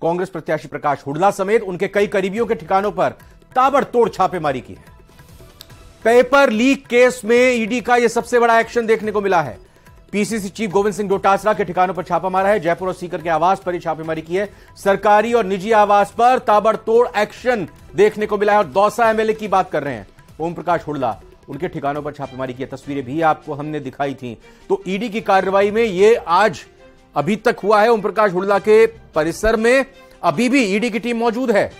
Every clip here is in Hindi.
कांग्रेस प्रत्याशी प्रकाश हुड्डा समेत उनके कई करीबियों के ठिकानों पर ताबड़तोड़ छापेमारी की है। पेपर लीक केस में ईडी का यह सबसे बड़ा एक्शन देखने को मिला है। पीसीसी चीफ गोविंद सिंह डोटासरा के ठिकानों पर छापा मारा है। जयपुर और सीकर के आवास पर ही छापेमारी की है। सरकारी और निजी आवास पर ताबड़तोड़ एक्शन देखने को मिला है। और दौसा एमएलए की बात कर रहे हैं ओम प्रकाश हुड्डा, उनके ठिकानों पर छापेमारी की तस्वीरें भी आपको हमने दिखाई थी। तो ईडी की कार्रवाई में यह आज अभी तक हुआ है। ओम प्रकाश हुड्डा के परिसर में अभी भी ईडी की टीम मौजूद है।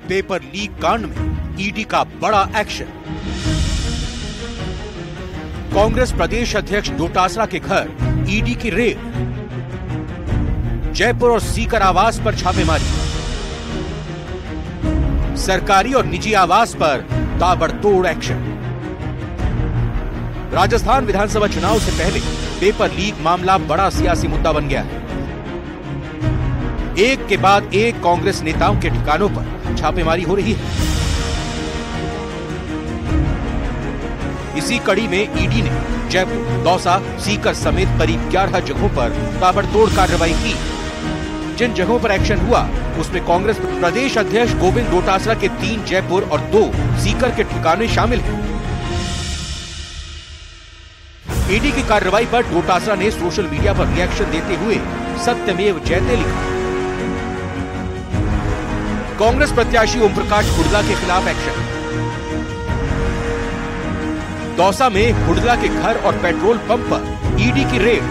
पेपर लीक कांड में ईडी का बड़ा एक्शन। कांग्रेस प्रदेश अध्यक्ष डोटासरा के घर ईडी की रेड। जयपुर और सीकर आवास पर छापेमारी। सरकारी और निजी आवास पर ताबड़तोड़ एक्शन। राजस्थान विधानसभा चुनाव से पहले पेपर लीक मामला बड़ा सियासी मुद्दा बन गया है। एक के बाद एक कांग्रेस नेताओं के ठिकानों पर छापेमारी हो रही है। इसी कड़ी में ईडी ने जयपुर, दौसा, सीकर समेत करीब 11 जगहों पर ताबड़तोड़ कार्रवाई की। जिन जगहों पर एक्शन हुआ उसमें कांग्रेस प्रदेश अध्यक्ष गोविंद डोटासरा के 3 जयपुर और 2 सीकर के ठिकाने शामिल हैं। ईडी की कार्रवाई पर डोटासरा ने सोशल मीडिया पर रिएक्शन देते हुए सत्यमेव जयते लिखा। कांग्रेस प्रत्याशी ओम प्रकाश हुड्डा के खिलाफ एक्शन। दौसा में हुड्डा के घर और पेट्रोल पंप पर ईडी की रेड।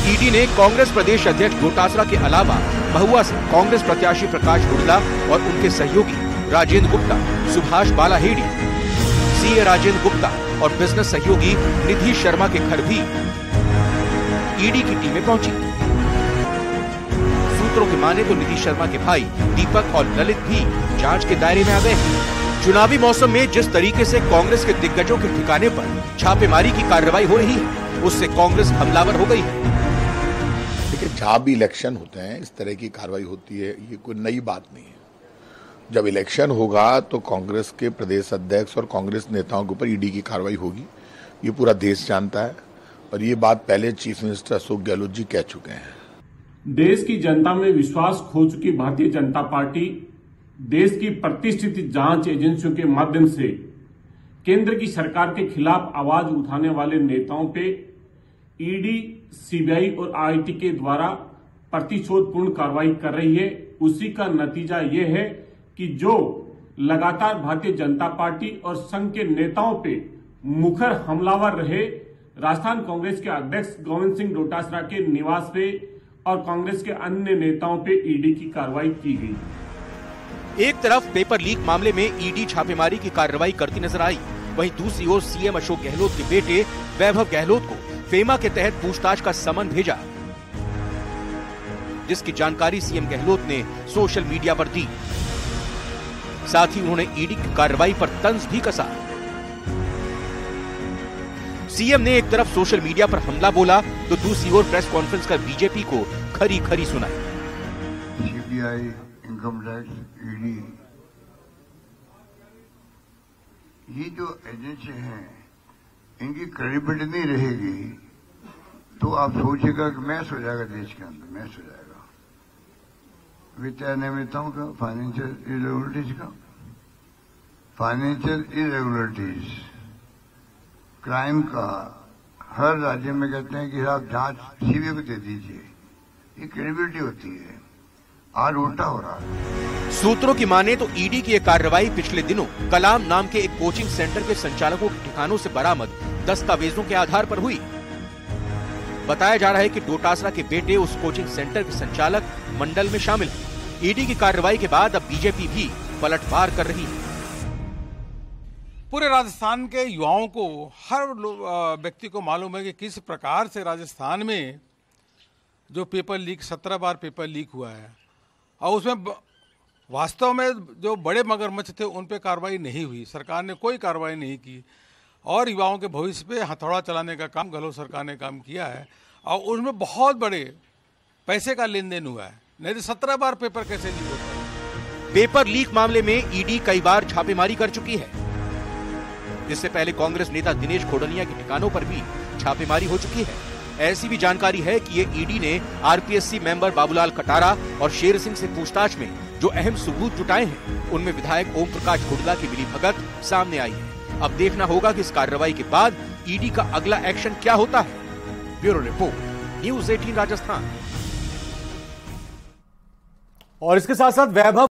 ईडी ने कांग्रेस प्रदेश अध्यक्ष डोटासरा के अलावा महुआ से कांग्रेस प्रत्याशी प्रकाश हुड्डा और उनके सहयोगी राजेंद्र गुप्ता, सुभाष बालाहेड़ी, सीए राजेंद्र गुप्ता और बिजनेस सहयोगी निधि शर्मा के घर भी ईडी की टीमें पहुंची। सूत्रों की माने तो निधि शर्मा के भाई दीपक और ललित भी जांच के दायरे में आ गए हैं। चुनावी मौसम में जिस तरीके से कांग्रेस के दिग्गजों के ठिकाने पर छापेमारी की कार्रवाई हो रही है, उससे कांग्रेस हमलावर हो गई है। देखिए, जहां भी इलेक्शन होते हैं इस तरह की कार्रवाई होती है, ये कोई नई बात नहीं है। जब इलेक्शन होगा तो कांग्रेस के प्रदेश अध्यक्ष और कांग्रेस नेताओं के ऊपर ईडी की कार्रवाई होगी, ये पूरा देश जानता है। और ये बात पहले चीफ मिनिस्टर अशोक गहलोत जी कह चुके हैं। देश की जनता में विश्वास खो चुकी भारतीय जनता पार्टी देश की प्रतिष्ठित जांच एजेंसियों के माध्यम से केंद्र की सरकार के खिलाफ आवाज उठाने वाले नेताओं पे ईडी, सीबीआई और आईटी के द्वारा प्रतिशोधपूर्ण कार्रवाई कर रही है। उसी का नतीजा ये है कि जो लगातार भारतीय जनता पार्टी और संघ के नेताओं पे मुखर हमलावर रहे, राजस्थान कांग्रेस के अध्यक्ष गोविंद सिंह डोटासरा के निवास पे और कांग्रेस के अन्य नेताओं पे ईडी की कार्रवाई की गई। एक तरफ पेपर लीक मामले में ईडी छापेमारी की कार्रवाई करती नजर आई, वहीं दूसरी ओर सीएम अशोक गहलोत के बेटे वैभव गहलोत को फेमा के तहत पूछताछ का समन भेजा, जिसकी जानकारी सीएम गहलोत ने सोशल मीडिया पर दी। साथ ही उन्होंने ईडी की कार्रवाई पर तंज भी कसा। सीएम ने एक तरफ सोशल मीडिया पर हमला बोला तो दूसरी ओर प्रेस कॉन्फ्रेंस कर बीजेपी को खरी खरी सुनाई। सीबीआई, इनकम टैक्स, ईडी, ये जो एजेंसी हैं इनकी क्रेडिबिलिटी नहीं रहेगी तो आप सोचिएगा कि मैच हो जाएगा, देश के अंदर मैच हो जाएगा वित्तीय अनियमितताओं का, फाइनेंशियल इरेगुलरिटीज का। फाइनेंशियल इरेगुलरिटीज क्राइम का हर राज्य में कहते हैं कि आप जांच सीबीआई को दे दीजिए, ये क्रेडिबिलिटी होती है। आज उल्टा हो रहा है। सूत्रों की माने तो ईडी की यह कार्रवाई पिछले दिनों कलाम नाम के एक कोचिंग सेंटर के संचालकों के ठिकानों से बरामद दस्तावेजों के आधार पर हुई। बताया जा रहा है कि डोटासरा के बेटे उस कोचिंग सेंटर के संचालक मंडल में शामिल हैं। ईडी की कार्रवाई के बाद अब बीजेपी भी पलटवार कर रही है। पूरे राजस्थान के युवाओं को, हर व्यक्ति को मालूम है कि किस प्रकार से राजस्थान में जो पेपर लीक 17 बार पेपर लीक हुआ है और उसमें वास्तव में जो बड़े मगरमच्छ थे उन पे कार्रवाई नहीं हुई, सरकार ने कोई कार्रवाई नहीं की और युवाओं के भविष्य पे हथौड़ा चलाने का काम गहलोत सरकार ने काम किया है और उसमें बहुत बड़े पैसे का लेन देन हुआ है। नहीं तो 17 बार पेपर कैसे लीक होता है। पेपर लीक मामले में ईडी कई बार छापेमारी कर चुकी है। इससे पहले कांग्रेस नेता दिनेश खोडनिया के ठिकानों पर भी छापेमारी हो चुकी है। ऐसी भी जानकारी है कि ये ईडी ने आरपीएससी मेंबर बाबूलाल कटारा और शेर सिंह से पूछताछ में जो अहम सबूत जुटाए हैं, उनमें विधायक ओम प्रकाश हुड्डा की मिलीभगत सामने आई है। अब देखना होगा कि इस कार्रवाई के बाद ईडी का अगला एक्शन क्या होता है। Bureau report, news 18 Rajasthan. और इसके साथ साथ वैभव